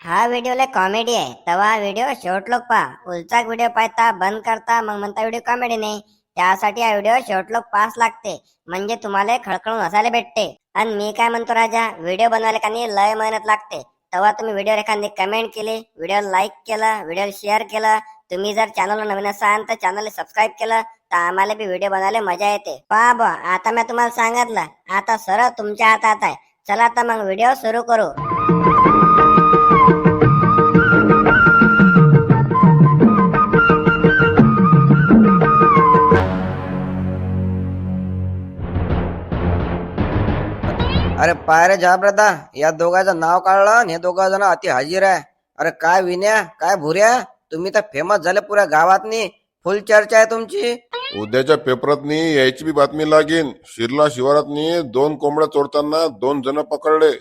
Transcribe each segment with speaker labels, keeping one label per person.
Speaker 1: हा व्हिडिओ लय कॉमेडी आहे तवा व्हिडिओ शेवट लोक पहा. उलचा व्हिडिओ पाहता बंद करता मग म्हणता व्हिडिओ कॉमेडी नाही. त्यासाठी हा व्हिडिओ शेवट लोक पास लागते म्हणजे तुम्हाला खळखळून हसायला भेटते. आणि मी काय म्हणतो राजा, व्हिडिओ बनवायला का नाही लय मेहनत लागते. तेव्हा तुम्ही व्हिडिओ एखादी कमेंट केली, व्हिडिओ लाईक केलं, व्हिडिओ शेअर केलं, तुम्ही जर चॅनलला नवीन असाल तर चॅनलला सबस्क्राईब केलं तर आम्हाला बी व्हिडिओ बनवायला मजा येते. पहा बा, आता मी तुम्हाला सांगितलं, आता सरळ तुमच्या हातात आहे. चला आता मग व्हिडिओ सुरू करू.
Speaker 2: अरे पाय रे जाब्रदा, या दोघांचं नाव काढलं आणि हे दोघं जण अति हाजीर आहे. अरे काय विन्या, काय भुऱ्या, तुम्ही तर फेमस झाले पुऱ्या गावातनी. फुल चर्चा आहे तुमची.
Speaker 3: उद्याच्या पेपरातनी यायची बी बातमी लागेल. शिरला शिवारातनी 2 कोंबड्या चोरताना 2 जण पकडले.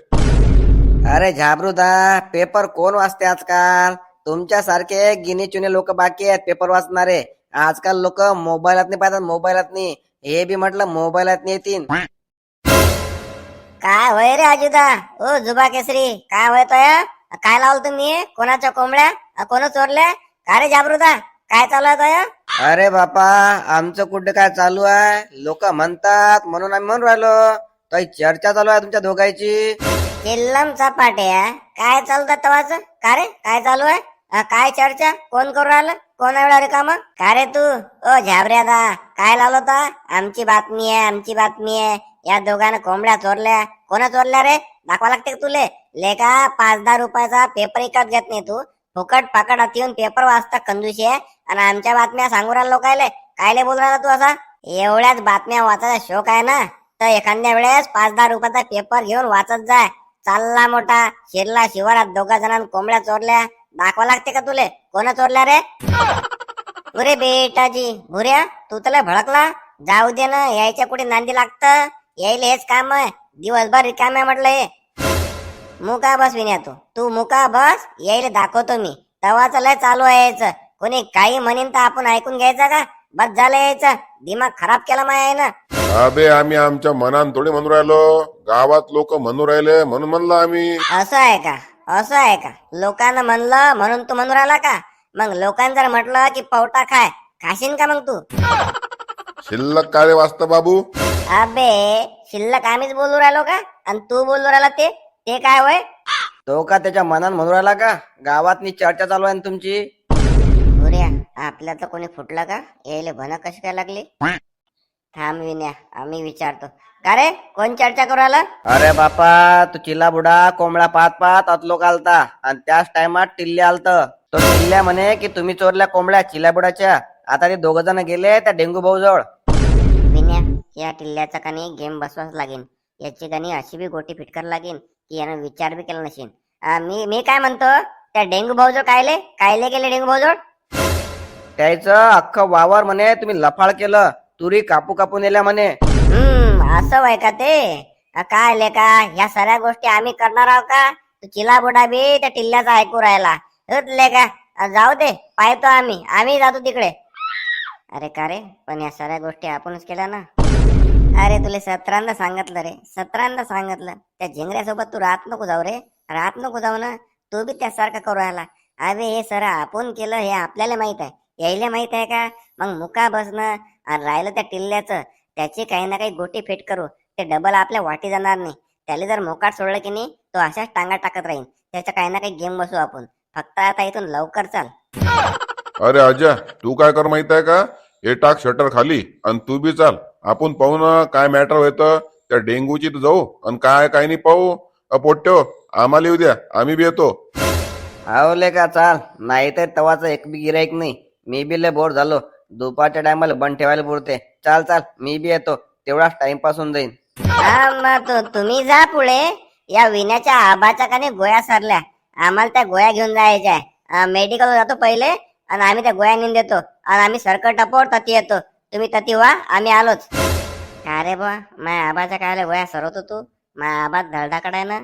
Speaker 2: अरे झाबरूदा, पेपर कोण वाचते आजकाल? तुमच्या सारखे गिनी चुने लोक बाकी आहेत पेपर वाचणारे. आजकाल लोक मोबाईलात नाही पाहतात, मोबाईलात नाही. हे बी म्हटलं मोबाईलात नाही येतील.
Speaker 1: काय होय रे अजुदा, ओ जुबा केसरी, काय होय तोय? काय लावलं तुम्ही? कोणाच्या कोंबड्या कोण चोरल्या? काय रे जाबरुदा, काय चालू आहे तोय?
Speaker 2: अरे बापा, आमचं कुठं काय चालू आहे? लोक म्हणतात म्हणून आम्ही म्हणून राहिलो. तर चर्चा चालू आहे तुमच्या दोघांची.
Speaker 1: चिल्लम चपाट्या, काय चालतं तवाच? का रे काय चालू आहे? काय चर्चा? कोण करू राहिलं? कोण एवढा रिकामा? का रे तू ओ झाबऱ्यादा, काय लावलं तर? आमची बातमी आहे, आमची बातमी आहे. या दोघांना कोंबड्या चोरल्या. कोणा चोरल्या रे? दाखवा लागते का तुले? लेका 5-10 रुपयाचा पेपर विकत घेत नाही तू. फुकट पाकट येऊन पेपर वाचता कंजूशी आहे. आणि आमच्या बातम्या सांगू राहिला लोकायले. कायले बोल राहिला तू असा? एवढ्याच बातम्या वाचायचा शौक आहे ना, तर एखाद्या वेळेस 5-10 रुपयाचा पेपर घेऊन वाचत जाय. चालला मोठा शिरला शिवारात 2 जणांना कोंबड्या चोरल्या. दाखवा लागते का तुले? कोणा चोरल्या रे? अरे बेटाजी भुऱ्या, तू त्याला भडकला. जाऊ दे ना, यायच्या कुठे नांदी लागतं. यायला हेच काम आहे, दिवसभर रिकाम आहे म्हटलं हे. मुका बस विन्या, तू मुका बस. यायला दाखवतो मी. तवाच लय चालू आहे यायचं. कोणी काही म्हणीन तर आपण ऐकून घ्यायचं का? बस झालं यायचं. दिमाग खराब केला माय ना.
Speaker 3: अबे आम्ही आमच्या मनान थोडी म्हणून राहिलो. गावात लोक म्हणून राहिले म्हणून म्हणलं आम्ही.
Speaker 1: असं आहे का? असं आहे का? लोकांना म्हणलं म्हणून तू म्हणून राहिला का? मग लोकांनी जर म्हटलं की पवटा खाशीन का मग तू?
Speaker 3: शिल्लक काय रे वाचत बाबू?
Speaker 1: अबे शिल्लक आम्हीच बोलू राहिलो का? आणि तू बोलू राहिला ते काय होय?
Speaker 2: तो का त्याच्या मनात म्हणून राहिला का? गावातनी चर्चा चालू आहे ना तुमची.
Speaker 1: बुऱ्या, आपल्यातलं कोणी फुटलं का? यायला भन कशी काय लागली? थांब विन्या, आम्ही विचारतो. का रे, कोण चर्चा करू राहिला?
Speaker 2: अरे बापा, तू चिल्ला बुडा कोंबडा पाहत पाहत अतलोक आलता आणि त्याच टायमात टिल्ले आलत. तो टिल्ल्या म्हणे की तुम्ही चोरल्या कोंबड्या चिल्ला बुडाच्या. आता ते 2 जण गेले त्या डेंगू भाऊ जवळ.
Speaker 1: विन्या, या टिल्ल्याचा कणी गेम बसवाच लागेल. याची कणी अशी बी गोटी फिटकर लागेल की यानं विचार बी केला नसेल. मी काय म्हणतो, त्या डेंगू भाऊ जवळ कायले गेले डेंगू भाऊ जवळ?
Speaker 2: त्याचं अख्खं वावर म्हणे तुम्ही लफाळ केलं. तुरी कापू कापू नेल्या म्हणे.
Speaker 1: असं वय का ते? काय लेका, ह्या सगळ्या गोष्टी आम्ही करणार आहोत का? तू चिला बुडा बी त्या टिल्ल्याचा ऐकू राहिला. लेका जाऊ दे, पाहतो आम्ही जातो तिकडे. अरे का रे, पण या सगळ्या गोष्टी आपणच केल्या ना. अरे तुला 17दा सांगितलं रे, 17दा सांगितलं. त्या झिंगऱ्यासोबत तू राहत नको जाऊ रे, राहत नको जाऊ ना. तू बी त्यासारखं करू राहिला. अरे हे सर आपण केलं हे आपल्याला माहित आहे, यायला माहित आहे का? मग मुका बसणं आणि राहिलं त्या टिल्ल्याचं, त्याची काही ना काही गोटी फिट करू. ते डबल आपल्या वाटी जाणार नाही. त्याला जर मोकाट सोडलं की नाही, तो अशाच टांगा टाकत राहील. त्याच्या काही ना काही गेम बसू आपण. फक्त आता इथून लवकर चाल.
Speaker 3: अरे आजा, तू काय कर माहित आहे का? हे टाक शटर खाली आणि तू बी चाल. आपण पाहू ना काय मॅटर होतं. त्या डेंगूची तर जाऊ आणि काय नाही पाहू. पोट्यो आम्हाला येऊ द्या, आम्ही बी येतो.
Speaker 2: आवले का चाल, नाही तर तवाचं एक बी गिराईक नाही. मी बी लय बोर झालो. दुपारच्या टायमाला बंद ठेवायला पुरते. चाल मी बी येतो, तेवढाच टाइमपास होऊन जाईल.
Speaker 1: तुम्ही जा पुढे. या विण्याच्या आबाच्या काने गोळ्या सरल्या. आम्हाला त्या गोळ्या घेऊन जायच्या. मेडिकल जातो पहिले आणि आम्ही त्या गोळ्या नेऊन देतो. आणि आम्ही सरकट टपोर तती येतो. तुम्ही तती व्हा, आम्ही आलोच. का रे बा, माझ्या आबाच्या काय गोळ्या सरवतो तू? माझ्या आबात धडधाकड आहे ना.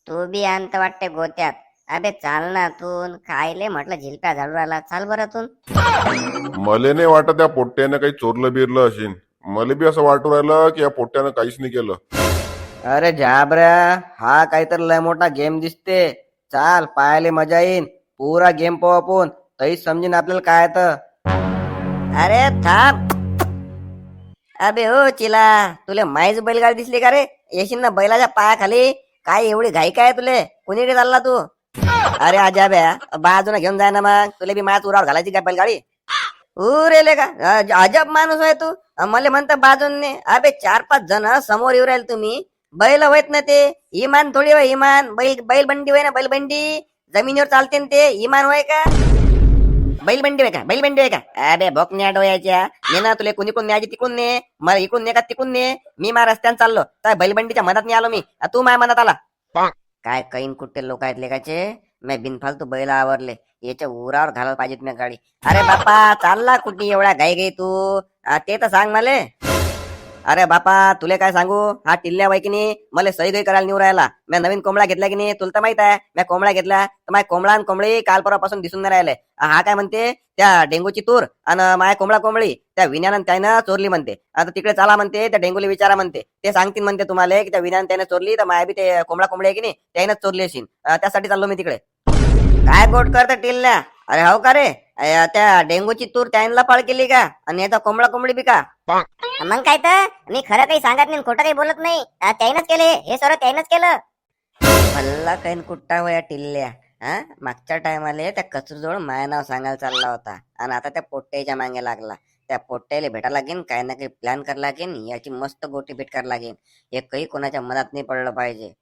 Speaker 1: तू बी अंत वाटते गोत्यात. अबे चाल ना तून. कायले म्हटलं झिलप्या झाडू राहिला. चाल बरं तून.
Speaker 3: मले नाही वाटत त्या पोट्ट्यानं काही चोरलं बिरलं असेल. मला बी असं वाटू राहिलं की या पोट्ट्यानं काहीच नाही केलं.
Speaker 2: अरे झाबऱ्या, हा काहीतरी लय मोठा गेम दिसते. चाल पाहायला मजा येईन. पुरा गेम पाहू आपण, तरीच समजेन आपल्याला काय तर. अरे थांब. अबे हो चिला, तुला माहीच बैलगाडी दिसली का रे? येशील ना बैलाच्या पायाखाली. काय एवढी घाई काय तुले? कुणीकडे चालला तू? अरे आजा ब्या, बाजूला घेऊन जाय ना मग. तुला बी माझ्याच उरावर घालायची काय बैलगाडी? रेले का? अजब माणूस आहे तू. मला म्हणता बाजूने. अबे 4-5 जण समोर येऊ राहिले तुम्ही. बैल होत ना ते. इमान थोडी होय इमान. बैल बंडी होय ना बैलबंडी. जमिनीवर चालते ना ते. इमान होय का? बैलबंडी होय का? बैलबंडी होय का? अरे भोकण्या डोळ्याच्या. ये ना तुला कुणी कोण न्यायची तिकून ने. मला इकून ने का तिकून ने. मी माझ्या रस्त्याने चाललो तर बैलबंडीच्या मदत नाही आलो मी. तू माझ्या मनात आला. काय कैन कुठे लोक आहेत लेकाचे. मी बिनफालतू बैल आवरले. याच्या उरावर घालायला पाहिजेत मी गाडी. अरे बापा चालला कुठे एवढ्या घाई तू? ते तर सांग मले. अरे बापा तुले काय सांगू. हा टिल्ल्या बाई की नाही मला सही गई करायला निवड राहिला. मी नवीन कोंबडा घेतला की नाही तुला तर माहित आहे. मी कोंबडा घेतला तर माझ्या कोंबडा आणि कोंबडी काल परवापासून दिसून नाही राहिले. हा काय म्हणते त्या डेंगूची तूर आणि माझ्या कोंबडी त्या विण्यानं त्यानं चोरली म्हणते. आता तिकडे चला म्हणते त्या डेंगूला विचारा म्हणते. ते सांगतील म्हणते तुम्हाला की त्या विण्यानं त्याने चोरली तर माया बी ते कोंबडी आहे की नाही त्यानंच चोरली असेल. त्यासाठी चाललो मी तिकडे. काय गोट करत टिल्ल्या? अरे हो का रे? त्या डेंगूची तूर त्याला पाळ केली का? आणि याचा कोंबडी बी का?
Speaker 1: मग काय तर मी खरं काही सांगत नाही खोटं काही बोलत नाही. त्यानंच केले हे सर्व त्यानंच केलं.
Speaker 2: भल्ला कैन कुट्टा होया टिल्ल्या. मागच्या टायमाला त्या कचरूजवळ माया नाव सांगायला चालला होता आणि आता त्या पोट्ट्याच्या मागे लागला. त्या पोट्ट्याला भेटायला लागेल. काही ना काही प्लॅन करायला लागेल. याची मस्त गोटी भेट करायला लागेल. एकही कोणाच्या मदत नाही पडलं पाहिजे.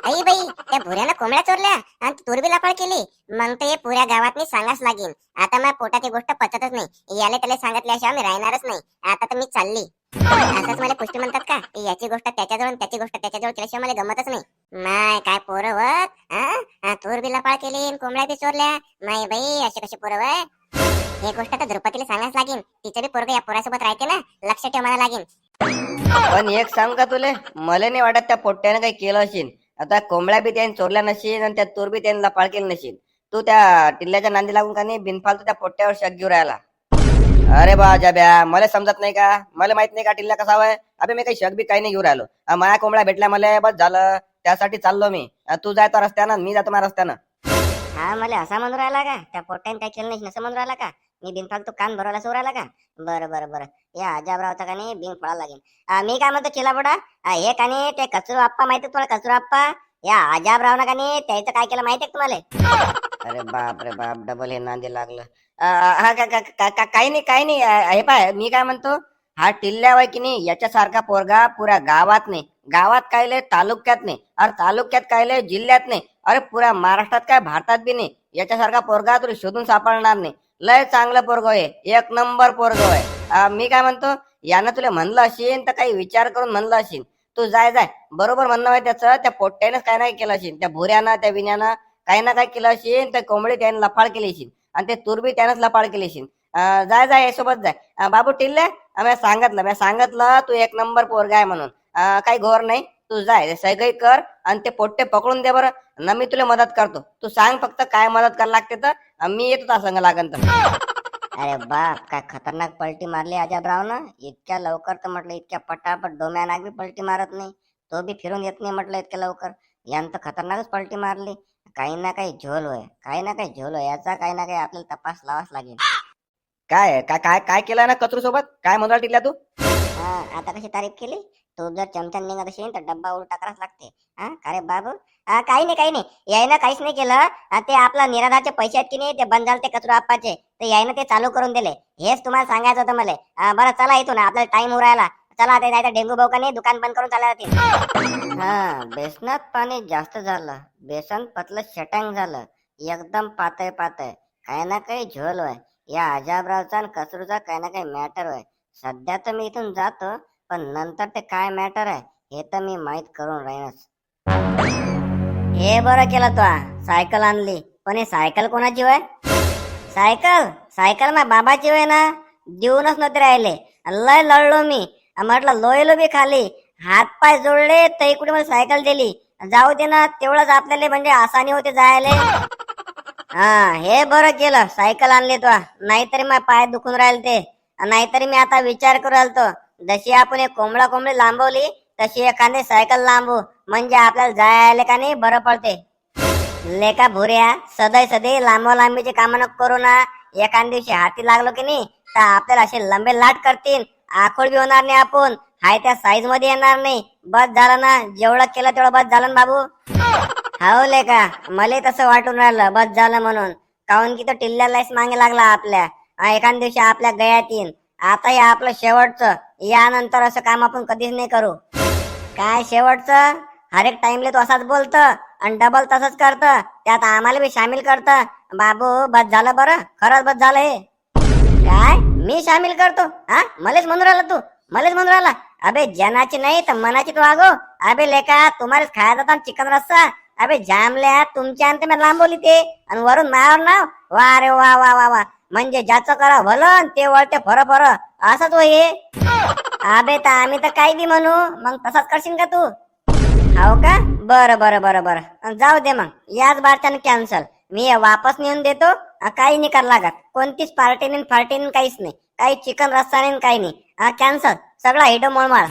Speaker 1: आई बाई त्या भुऱ्यानं कोंबड्या चोरल्या आणि तूर बी लपाळ केली. मग तर हे पुऱ्या गावात मी सांगाच लागेल. आता माझ्या पोटाची गोष्ट पचतच नाही. याला त्याला सांगितल्याशिवाय मी राहणारच नाही. आता तर मी चालली. असंच मला पुष्टी म्हणतात का याची गोष्ट त्याच्याजवळ आणि त्याची गोष्ट त्याच्याजवळ केल्याशिवाय मला गमतच नाही. नाही काय पोरं होत. तूर बी लपाळ केली कोंबड्या बी चोरल्या. नाही बाई असे कसे पोरं वय. हे गोष्ट तर द्रुपदीला सांगायच लागेल. तिचं बी पोरग या पोरासोबत राहते ना. लक्ष ठेव मला लागेल.
Speaker 2: पण एक सांग का तुले, मला नाही वाटत त्या पोट्ट्यानं काही केलं असेल. आता कोंबड्या बी त्याने चोरल्या नसेल आणि त्या तूर बी त्याने लपाळ केली नसेल. तू त्या टिल्ल्याच्या नांदी लागून का नाही बिनफालतू त्या पोट्ट्यावर शक घेऊन राहिला. अरे बा जाब्या मला समजत नाही का? मला माहित नाही का टिल्ल्या कसा वय? अबे मी काही शक बी काही नाही घेऊन राहिलो. माया कोंबड्या भेटल्या मला बस झालं. त्यासाठी चाललो मी. तू जायतो रस्त्यानं मी जातो माझ्या रस्त्यानं.
Speaker 1: हा मला असा म्हणून राहिला का त्या पोट्ट्याने काय केलं नाही असं म्हणून राहिला का? मी बिनफालतू कान भरवला सो राहिला का? बरं या अजाबरावचा का नाही बिंग पळा लागेल. मी काय म्हणतो चिलाबडा हे का नाही ते कचरू आप्पा माहिती तुम्हाला? कचरू आप्पा या अजाबरावनं का नाही त्याचं काय केलं माहितीये का तुम्हाला?
Speaker 2: अरे बाप रे बाप डबल हे नांदी लागलं. हा काही नाही हे पाय मी काय म्हणतो. हा टिल्ल्या वय की नाही याच्यासारखा पोरगा पुऱ्या गावात नाही. गावात कायले तालुक्यात नाही. अरे तालुक्यात कायले जिल्ह्यात नाही. अरे पुऱ्या महाराष्ट्रात काय भारतात बी नाही. याच्यासारखा पोरगा तुला शोधून सापडणार नाही. लय चांगलं पोरग आहे. एक नंबर पोरग आहे. मी काय म्हणतो यानं तुला म्हणलं असेल तर काही विचार करून म्हणलं असेल. तू जाय बरोबर म्हणणं आहे त्याचं. त्या पोट्ट्यानेच काय नाही केलं असेल. त्या भुऱ्यानं त्या विण्यानं काही ना काय केलं असेल. त्या कोंबडी त्याने लफाळ केली असेल आणि ते तुरबी त्यानंच लफाळ केली असेल. जाय यासोबत जाय. बाबू टिल्ल्या मी सांगितलं तू एक नंबर पोरगा आहे म्हणून. काही घोर नाही. तू जाय सगळी कर आणि ते पोट्टे पकडून दे बरं. ना मी तुला मदत करतो. तू सांग फक्त काय मदत करायला लागते तर मी येतो त्या संग लागन तर.
Speaker 1: अरे बाप काय खतरनाक पलटी मारली अजाबरावनं. इतक्या लवकर तर म्हटलं इतक्या पटापट डोम्या नाग बी पलटी मारत नाही. तो बी फिरून येत नाही म्हटलं इतक्या लवकर. यानं तर खतरनाकच पलटी मारली. काही ना काही झोल होय याचा काही ना काही आपल्याला तपास लावाच लागेल.
Speaker 2: काय काय काय काय केलं ना कचरू सोबत? काय म्हणून टिल्ल्या तू?
Speaker 1: आता कशी तारीफ केली? तू जर चमच्यान निघत असेल तर डब्बा उलटा कराच लागते. अरे बाबू काही नाही यायनं काहीच नाही केलं. ते आपला निराधारचे पैसे आहेत की नाही ते बंद झाले ते कचरू आप्पाचे. तर यायनं ते चालू करून दिले. हेच तुम्हाला सांगायचं होतं मला. बरं चला इथून आपल्याला टाइम उरायला. चला ते नाही तर डेंगू भाऊ का नाही दुकान बंद करून चालला जातील.
Speaker 2: बेसनात पाणी जास्त झालं. बेसन पतलं शटांग झालं. एकदम पातळ काही ना काही झोल होय. या अजाबरावचा आणि कचरूचा काही ना काही मॅटर होय. सध्या तर मी इथून जातो पण नंतर ते काय मॅटर आहे हे तर मी माहित करून राहीनच.
Speaker 1: हे बरं केलं तू सायकल आणली. पण हे सायकल कोणाची होय? सायकल माझ्या बाबाची होय ना. देऊनच नव्हते राहिले. लय लढलो मी. म्हटलं लोयलो बी खाली. हात पाय जोडले तरी कुठे मला सायकल दिली. जाऊ दे ना तेवढंच आपल्याला म्हणजे आसानी होते जायला. हे बरं केलं सायकल आणली तू. नाहीतरी माझे पाय दुखून राहिले ते. नाहीतरी मी आता विचार करू राहिलो जशी आपण एक कोंबडी लांबवली तशी एखादी सायकल लांबू म्हणजे आपल्याला जायला का नाही बरं पडते. लेका भुऱ्या सदै सदै लांबीचे काम नको करू ना. एखाद दिवशी हाती लागलो की नाही तर आपल्याला असे लंबे लाट करतील. आखोड बी होणार नाही आपण. हाय त्या साईज मध्ये येणार नाही. बस झालं ना, जेवढं केलं तेवढं बस झालं ना बाबू. हाव लेका, मला तसं वाटून राहिलं बस झालं म्हणून. काऊन की तो टिल्ल्यालाच मागे लागला आपल्या. एखाद दिवशी आपल्या गळ्यात येईन. आता हे आपलं शेवटचं. यानंतर असं काम आपण कधीच नाही करू. काय शेवटचं? हर एक टाइमले तो असाच बोलत आणि डबल तसंच करत. त्यात आम्हाला बी सामील करत. बाबू बस झालं बरं, खरंच बस झालं हे. काय मी सामील करतो? हा, मलेच म्हणून राहिला तू? मलेच म्हणून राहिला? अबे जनाची नाही तर मनाची तू आगो. अबे लेका, तुम्हालाच खायला जाता चिकन रस्सा. अबे जामल्या, तुमच्या अंत मी लांबवली ते आणि वरून मायावर नाव. वा रे वा वा वा वा. म्हणजे ज्याचं करा भलं ते वळते फर फर, असंच हे. अबे तर आम्ही तर काही बी म्हणू, मग तसाच करशील का तू? हो का? बरं बरं बरं बरं, जाऊ दे मग. याच बारच्यानं कॅन्सल. मी हे वापस नेऊन देतो. काही नाही करावं लागत. कोणतीच पार्टी नाही फार्टी नाही, काहीच नाही. काही चिकन रस्सा नाही काही नाही. कॅन्सल सगळा हिडो मोळमाळ.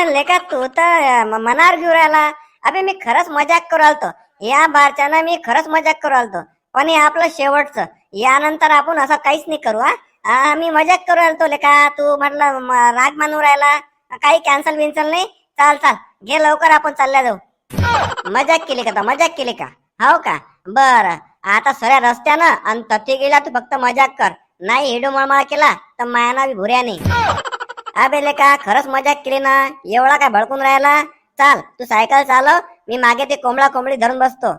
Speaker 1: लेका तू तर मनावर घेऊन राहिला. अबे मी खरंच मजाक करू आलतो. या बारच्यानं मी खरंच मजाक करू आलतो. पण हे आपलं शेवटचं. यानंतर आपण असं काहीच नाही करू. मी मजाक करू आलतो लेका. तू म्हटलं राग मानू राहिला. काही कॅन्सल बिन्सल नाही. चाल चाल, घे लवकर, आपण चालल्या जाऊ. मजाक केली का? मजाक केली का? हो का? बर, आता सऱ्या रस्त्यानं आणि तथी गेला तू फक्त मजाक कर. नाही हिडो मळमळा केला तर मायाना बी भुऱ्या नाही. अबे लेका, खरंच मजाक केली ना? एवढा काय भडकून राहिला? चाल तू सायकल चालव. मी मागे ते कोंबडा कोंबडी धरून बसतो.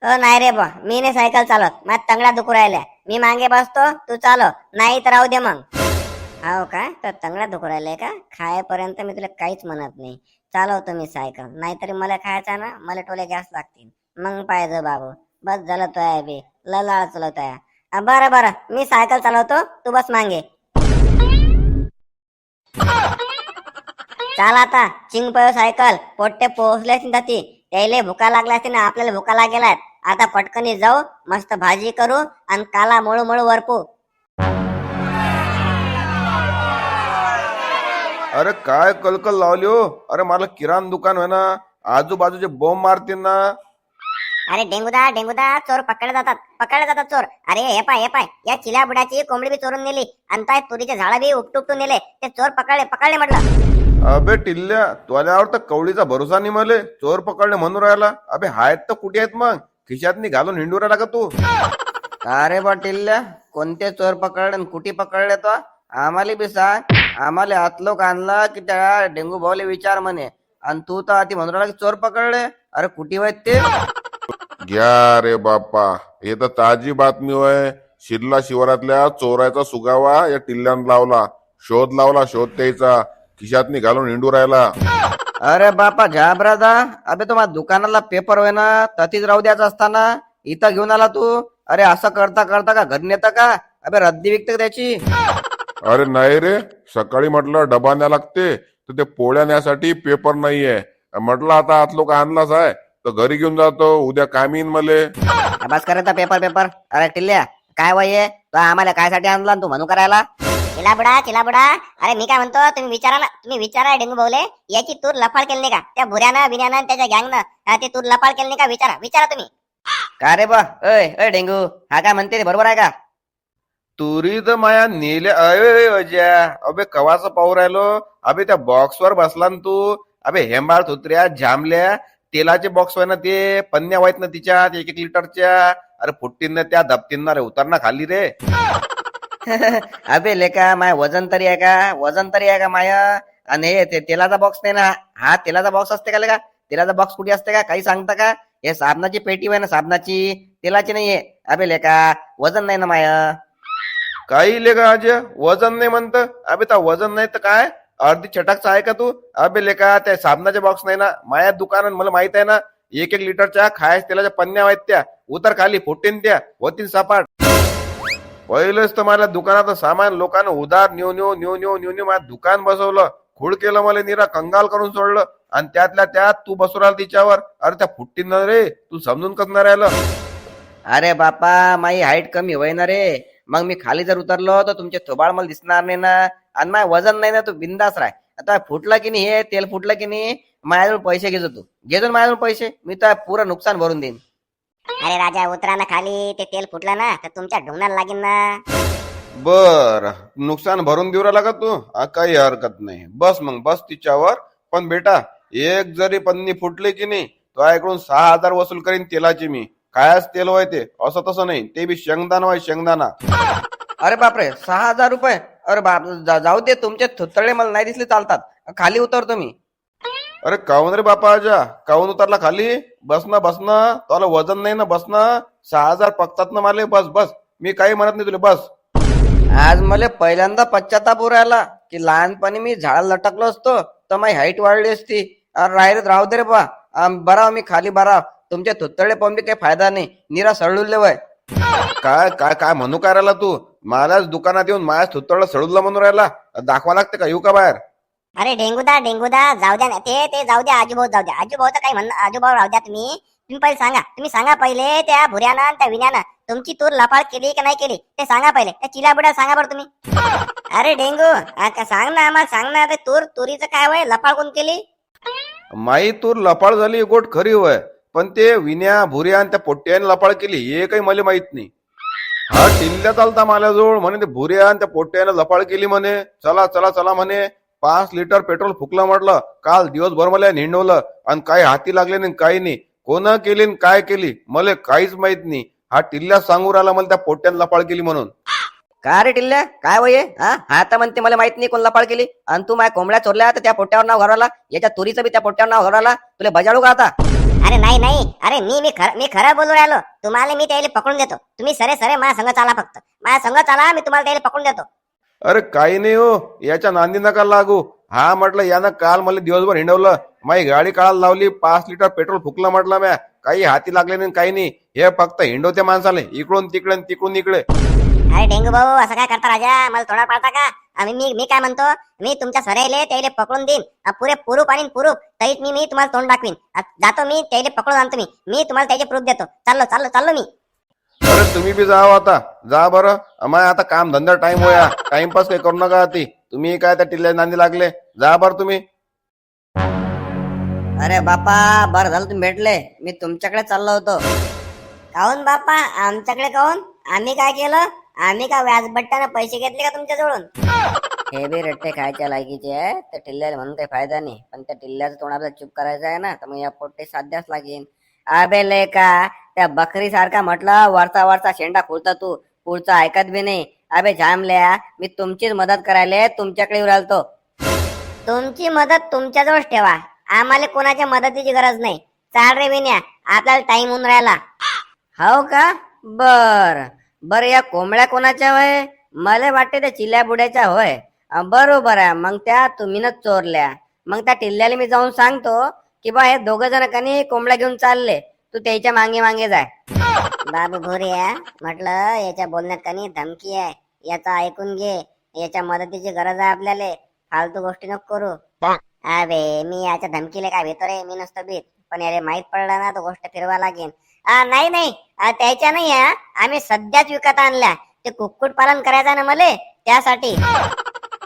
Speaker 1: नाही रे बा, मी नाही सायकल चालवत. माझ्या तंगड्या दुखू राहिल्या. मी मागे बसतो, तू चालव. नाही तर राहू दे मग. हो का? तर तंगड्या दुखू राहिल्या का? खायपर्यंत मी तुला काहीच म्हणत नाही. चालवतो मी सायकल. नाहीतरी मला खायचं ना, मला टोले जास्त लागतील. मग पाहिजे बाबू. बस झालं तो आहे बे, ललाळ चालवत आहे. बरं बरं, मी सायकल चालवतो, तू बस मागे. चाल आता, चिंग पळ सायकल. पोट्टे पोहोचले ती. त्याला भुका लागल्या असते ना, आपल्याला भुका लागेलात. आता पटकनी जाऊ, मस्त भाजी करू आणि काला मळू मळू वरपू.
Speaker 3: अरे काय कलकल लावली हो? अरे मला किराणा दुकान आहे ना, आजूबाजूचे बॉम्ब मारतील ना.
Speaker 1: अरे डेंगूदा चोर पकडले जातात चोर. अरे हे पाय या चिल्या बुडाची कोंबडी बी चोरून नेली आणि काय तुरीचे झाड बी उपटून नेले. ते चोर पकडले म्हटलं.
Speaker 3: अबे टिल्ल्या, तुझ्यावर तर कवडीचा भरोसा नाही मले. चोर पकडले म्हणून राहिला. अबे आहेत तर कुठे आहेत मग? खिशातनी घालून हिंडू राहिला का तू?
Speaker 2: अरे बा टिल्ल्या, कोणते चोर पकडले आणि कुठे पकडले तो? आम्हाला बी सांग. आम्हाला हात लोक आणला की त्या डेंगू भाऊले विचार म्हणे. आणि तू तर आधी म्हणून राहिला की चोर पकडले. अरे कुठे आहेत ते?
Speaker 3: घ्या रे बाप्पा, हे तर ताजी बातमी होय. शिरला शिवारातल्या चोराचा सुगावा या टिल्ल्यानं लावला. शोध त्याचा. खिशातनी घालून हिंडू राहिला.
Speaker 2: अरे बापा घाबरादा. अबे तुम्हाला दुकानाला पेपर होय ना, ततीच राहू द्यायचा असताना इथं घेऊन आला तू. अरे असं करता करता का घरी नेता का? अबे रद्दी विकते त्याची.
Speaker 3: अरे नाही रे, सकाळी म्हटलं डबा न्या लागते, तर ते पोळ्या न्यासाठी पेपर नाहीये. म्हटलं आता आत लोक आणलाच आहे तर घरी घेऊन जातो. उद्या कामी येईन मले.
Speaker 2: बस करायचा पेपर. अरे टिल्ल्या, काय वय तो आम्हाला कायसाठी आणला तू म्हणू करायला?
Speaker 1: चिला बुडा. अरे मी काय म्हणतो, तुम्ही विचारा डेंगू भाऊले, याची तूर लफाळ केली नाही का? त्या भुऱ्यानं बिन्यानं त्याच्या गँगनं ते तूर लफाळ केली नाही का? विचारा तुम्ही.
Speaker 2: का रे बा? अय डेंगू, हा काय म्हणते ते बरोबर आहे का?
Speaker 3: तुरी तर माया नेल्या. अय अज्या, अबे कवाचं पाहू राहिलो. अबे त्या बॉक्सवर बसला ना तू. अबे हेंबाळ थुत्र्या जामल्या. तेलाचे बॉक्स आहे ना ते, पन्न्या वाईत ना तिच्यात 1-1 लिटरच्या. अरे फुट्टीन त्या धपतींना रे, उतरणा खाली रे.
Speaker 2: अबे लेका, माय वजन तरी आहे का माया? आणि हे तेलाचा बॉक्स नाही ना? हा तेलाचा बॉक्स असते का लेका? तेलाचा बॉक्स कुठे असते का? काही सांगता का? हे साबणाची पेटी आहे ना, साबणाची, तेलाची नाहीये. अबे लेका, वजन नाही ना माया.
Speaker 3: काही लेका अजय, वजन नाही म्हणत. अबे त्या वजन नाही तर काय, अर्धी चटाकचा आहे का तू? अबे लेका, त्या साबणाचे बॉक्स नाही ना माया दुकानात, मला माहित आहे ना. 1-1 लिटरच्या खायच तेलाच्या पन्न्या आहेत त्या. उतर खाली, फुटीन त्या होतील सपाट. पहिलेच तर मला दुकानात सामान लोकांना उधार नेऊ माझं दुकान बसवलं. खूळ केलं, मला निरा कंगाल करून सोडलं. आणि त्यातल्या त्यात तू बसू राहिला तिच्यावर. अरे त्या फुट्टीन रे, तू समजून कसं राहिलं?
Speaker 2: अरे बापा, माझी हाईट कमी होय ना रे. मग मी खाली जर उतरलो तर तुमचे थोबाळ मला दिसणार नाही ना. आणि माझं वजन नाही ना, तू बिंदास राह. आता फुटलं की नाही, हे तेल फुटलं की नाही, माझ्याजवळ पैसे घेतो तू. घेतो माझ्याजवळ पैसे, मी तर पुरं नुकसान भरून देईन.
Speaker 1: अरे राजा उतरा ना खाली, ते तेल फुटलं ना तर तुमच्या ढोंगणाला लागेल ना.
Speaker 4: बर, नुकसान भरून देऊ राहिला का तू? काही हरकत नाही, बस मग बस तिच्यावर. पण बेटा, एक जरी पन्नी फुटली की नाही, तो ऐकडून 6,000 वसूल करीन तेलाची मी. कायच तेल होय ते, असं तसं नाही, ते बी शेंगदाणा होय शेंगदाणा.
Speaker 2: अरे बापरे, 6,000 रुपये? अरे बाप, जाऊ दे, तुमचे थुतळे मला नाही दिसले चालतात. खाली उतरतो मी.
Speaker 4: अरे काऊन रे बापा आजा, काऊन उतरला खाली? बस ना बस ना, तुला वजन नाही ना, बस ना. 6,000 पकतात ना माले, बस बस. मी काही म्हणत नाही तुला, बस.
Speaker 2: आज मला पहिल्यांदा पश्चाताप होऊ राहिला की लहानपणी मी झाड लटकलो असतो तर माझी हाईट वाढली असती. अरे राहू दे रे बा. बराव मी खाली बराव. तुमचे थुतळे पाहून बी काही फायदा नाही, निरा सळुले वय.
Speaker 4: काय काय काय म्हणू काय राहिला तू? मलाच दुकानात येऊन माझ्या थुत्तळला सडूला म्हणून राहिला? दाखवा लागते का? येऊ का बाहेर?
Speaker 1: अरे डेंगूदा जाऊ द्या ना, ते जाऊ द्या. आजूभाऊ जाऊ द्या. आजूभाऊ तर काही म्हणणं, आजूभाऊ राहू द्या. तुम्ही पहिले सांगा. तुम्ही सांगा पहिले त्या भुऱ्यानं आणि त्या विण्यानं तुमची तूर लपाळ केली की नाही केली ते सांगा पहिले. त्या चिलाबुड्या सांगा बरं तुम्ही. अरे डेंगू, सांग ना आम्हाला, सांग ना. ते तुरीचं काय वय लपाळ कोण केली?
Speaker 4: माई तूर लपाळ झाली गोट खरी होय, पण ते विण्या भुऱ्या आणि त्या पोट्ट्याने लपाळ केली हे काही मला माहित नाही. हा टिल्ल्या चालता माझ्याजवळ म्हणे ते भुऱ्या आणि त्या पोट्ट्याने लपाळ केली म्हणे. चला चला चला म्हणे. 5 लिटर पेट्रोल फुकलं म्हटलं. काल दिवसभर मला हिंडवलं आणि काही हाती लागले नाही, काही नाही. कोण केली आणि काय केली मला काहीच माहित नाही. हा टिल्ल्या सांगू राहिला मला त्या पोट्ट्याने लपाळ केली म्हणून.
Speaker 2: का रे टिल्ल्या, काय वय? हा तर म्हणते मला माहित नाही कोण लपाळ केली. आणि तू माझ्या कोंबड्या चोरल्या तर त्या पोट्ट्यावर नाव घालवला. याच्या तुरीचं बी त्या पोट्ट्यावर नाव घालवला. तुला बजाडू का आता?
Speaker 1: अरे नाही. अरे मी खरं बोलू राहिलो. तुम्हाला मी त्याला पकडून देतो. तुम्ही सरे माझ्या संग चाला, फक्त माझ्या संग चाला, मी तुम्हाला त्याला पकडून देतो.
Speaker 4: अरे काही नाही हो, याच्या नांदी नका लागू. हा म्हटलं यानं काल मला दिवसभर हिंडवलं, माझी गाडी काढायला लावली, 5 लिटर पेट्रोल फुकलं म्हटलं म्या. काही हाती लागले नाही, काही नाही. हे फक्त हिंडवते माणसाले इकडून तिकडे तिकडून इकडे.
Speaker 1: अरे डेंगू भाऊ, असं काय करता राजा? मला तोंडावर पाडता का? मी काय म्हणतो, मी तुमच्या सरेले त्याला पकडून देईन. पुरे पुरूप आणि पुरूप तरीच मी तुम्हाला तोंड दाखवीन. जातो मी, त्याला पकडून आणतो. मी तुम्हाला त्याचे प्रूफ देतो. चाललो मी.
Speaker 4: अरे तुम्ही बी जाओ आता, जा बरं. अमाय आता काम धंदा टाइम होया, टाइमपास काही करू नका ती. तुम्ही काय त्या टिल्ल्या नांदी लागले, जा बरं तुम्ही.
Speaker 2: अरे बापा, बरं झालं तुम्ही भेटले. मी तुमच्याकडे चाललो होतो.
Speaker 1: काहून बापा? आमच्याकडे काहून? आम्ही काय केलं? आम्ही का व्याजबट्ट्यानं पैसे घेतले का तुमच्या जवळून?
Speaker 2: हे बी रट्टे खायच्या लायकीचे आहे. त्या टिल्ल्याला म्हणून काही फायदा नाही, पण त्या टिल्ल्याचं तोंड आपल्याला चूप करायचं आहे ना, तर मग या पोट्टे साध्याच लागेल. अबे लेका, त्या बकरी सारखा म्हटलं वरचा शेंडा खुलता तू, पुढचा ऐकत बी नाही. अबे झामल्या, मी तुमचीच मदत करायला तुमच्याकडे येऊ राहिलो.
Speaker 1: तुमची मदत तुमच्याजवळच ठेवा. आम्हाला कोणाच्या मदतीची गरज नाही. चाल रे विन्या, आपल्याला टाइम होऊन राहिला.
Speaker 2: हो का? बर या कोंबड्या कोणाच्या होय? मला वाटते त्या चिल्या बुड्याच्या होय. बरोबर आहे, मग त्या तुम्हीनच चोरल्या. मग त्या टिल्ल्याला मी जाऊन सांगतो की बा हे 2 जण कनी कोंबड्या घेऊन चालले, तू त्याच्या मागे जाय.
Speaker 1: बाबू भोरिया, म्हटलं याच्या बोलण्यात कनी धमकी आहे, याचा ऐकून घे. याच्या मदतीची गरज आहे आपल्याला. फालतू गोष्टी नको करू. अबे मी याच्या धमकीला काय भेटतो रे? मी नसतो भीत, पण याला माहित पडलं ना तो गोष्ट फिरवा लागेल. नाही त्याच्या नाही. आम्ही सध्याच विकत आणल्या. ते कुक्कुट पालन करायचं ना मले, त्यासाठी.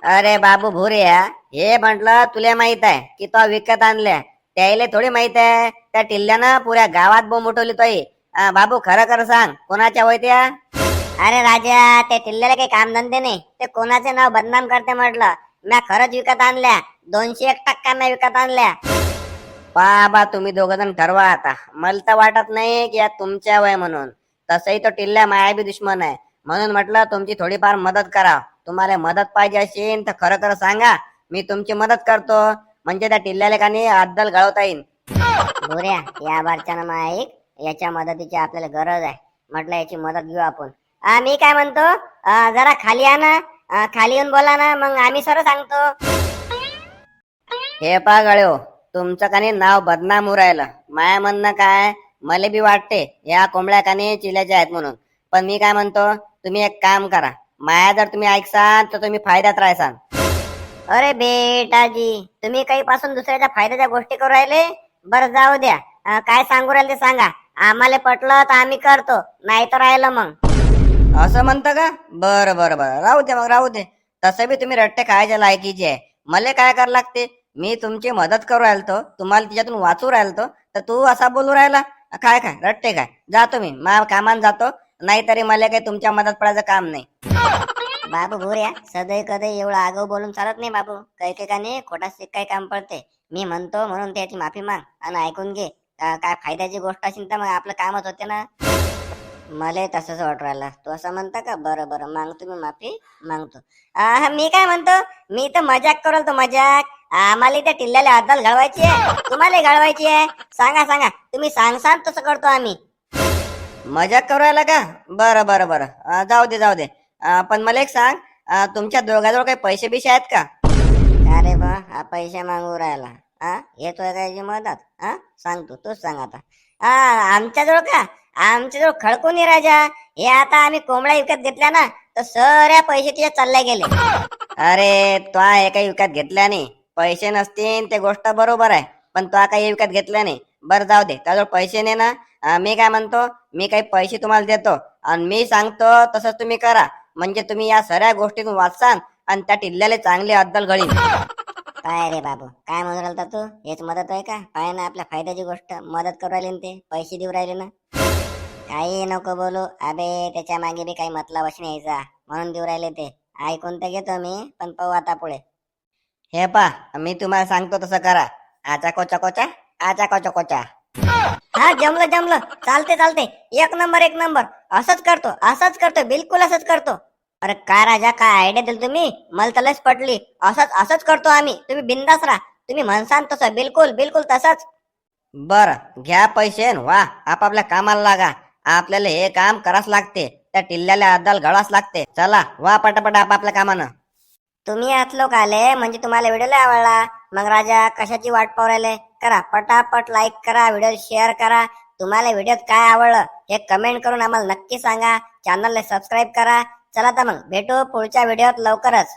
Speaker 2: अरे बाबू भोरिया, हे म्हटलं तुला माहित आहे की तो विकत आणल्या, त्याला थोडी माहित आहे त्या टिल्ल्यानं पुऱ्या गावात बोंब उठवली तोही. बाबू खरं सांग, कोणाच्या होय त्या?
Speaker 1: अरे राजा, त्या टिल्ल्याला काही कामधंदे नाही. ते कोणाचे नाव बदनाम करते म्हटलं. म्या खरंच विकत आणल्या. 201% म्या विकत आणल्या.
Speaker 2: बाबा तुम्ही 2 जण ठरवा आता. मला तर वाटत नाही की या तुमच्या वय म्हणून. तसंही तो टिल्ल्या माया बी दुश्मन आहे, म्हणून म्हटलं तुमची थोडीफार मदत करा. तुम्हाला मदत पाहिजे असेल तर खरं सांगा, मी तुमची मदत करतो. म्हणजे त्या टिल्ल्याला का नाही अद्दल गळवता येईल.
Speaker 1: भोऱ्या, या बारच्या ना ऐक, याच्या मदतीची आपल्याला गरज आहे. म्हटलं याची मदत घेऊ आपण. मी काय म्हणतो, जरा खाली या ना. खाली येऊन बोला ना, मग आम्ही सर सांगतो.
Speaker 2: हे पा गळ्यो, तुमचं का नाही नाव बदनाम होऊ राहिलं. माया म्हणणं काय, मला बी वाटते या कोंबड्या का नाही चिल्याच्या आहेत म्हणून. पण मी काय म्हणतो, तुम्ही एक काम करा. माया जर तुम्ही ऐकसान तर तुम्ही फायद्यात राहसान.
Speaker 1: अरे बेटाजी, तुम्ही काही पासून दुसऱ्याच्या फायद्याच्या गोष्टी करू राहिले. बरं जाऊ द्या. काय सांगू राहिले ते सांगा. आम्हाला पटलं तर आम्ही करतो, नाही तर राहिलं मग.
Speaker 2: असं म्हणतं का? बरं राहू दे. तसं बी तुम्ही रट्टे खायच्या लायकीचे आहे. मला काय करावं लागते? मी तुमची मदत करू राहिलो, तुम्हाला तिच्यातून वाचू राहिलो, तर तू असा बोलू राहिला.
Speaker 1: काय काय रट्टे काय, जातो मी कामान जातो, नाहीतरी मला काही तुमच्या मदत पडायचं काम नाही. बाबू भुऱ्या सदै कधी एवढं आगाऊ बोलून चालत नाही बाबू. काही काही खोटा शिकाय काम पडते. मी म्हणतो म्हणून त्याची माफी माग आणि ऐकून घे. काय फायद्याची गोष्ट असेल तर मग आपलं कामच होते ना. मला तसंच वाटू राहिलं. तू असं म्हणता का? बरं बरं मागतो मी माफी मागतो. मी काय म्हणतो, मी तर मजाक करल तो मजाक. आम्हाला त्या टिल्ल्याला अद्दल घडवायची आहे, तुम्हाला घडवायची आहे. सांगा सांगा, तुम्ही सांगसान तसं करतो आम्ही. मजाक करू राहिला का? बरं बरं बरं, जाऊ दे जाऊ दे. पण मला एक सांग, तुमच्या दोघांजवळ काही पैसे बिशे आहेत का? अरे बा, हा पैसे मागू राहिला. येतोय काय मदत? सांगतो, तूच सांग आता. आमच्याजवळ का? आमच्याजवळ खडकून ये राजा. हे आता आम्ही कोंबड्या विकत घेतल्या ना, तर सगळ्या पैसे तिच्या चालले गेले. अरे तो हे काही विकत घेतल्या नाही. पैसे नसतील ते गोष्ट बरोबर आहे, पण तो काही विकत घेतल्या नाही. बरं जाऊ दे, त्याजवळ पैसे नाही ना. मी काय म्हणतो, मी काही पैसे तुम्हाला देतो आणि मी सांगतो तसंच तुम्ही करा. म्हणजे तुम्ही या सगळ्या गोष्टीतून वाचसान आणि त्या टिल्ल्याला चांगली अद्दल घडीन. काय रे बाबू, काय म्हणून राहिला तू? हेच मदत आहे का? पाय ना, आपल्या फायद्याची गोष्ट मदत करू राहिले, ते पैसे देऊ राहिले ना. काही नको बोलू अबे, त्याच्या मागे बी काही मतलब अशी यायचा म्हणून देऊ राहिले ते. ऐकून तर घेतो मी, पण पाहू आता पुढे. हे पा, मी तुम्हाला सांगतो तसं करा. आचा कोचा कोचा, आचा कोचा कोचा. हा जमलं जमलं, चालते चालते, एक नंबर एक नंबर. असंच करतो बिलकुल असंच करतो. अरे काय राजा, काय आयडिया दिली तुम्ही, मला तर लयच पटली. असंच करतो आम्ही. तुम्ही बिंदास राहा, तुम्ही म्हणसान तसं बिलकुल बिलकुल तसंच. बरं घ्या पैसे, वा आपापल्या कामाला लागा. आपल्याला हे काम करावंच लागते, त्या टिल्ल्याला अद्दल घडावंच लागते. चला वा पटापट आपापल्या कामानं. तुम्ही आत लोक आले म्हणजे तुम्हाला व्हिडिओ लय आवडला. मग राजा कशाची वाट पाहू राहिले? करा पटापट लाईक करा, व्हिडिओ शेअर करा. तुम्हाला व्हिडिओत काय आवडलं हे कमेंट करून आम्हाला नक्की सांगा. चॅनलला सबस्क्राईब करा. चला तर मग भेटू पुढच्या व्हिडिओत लवकरच.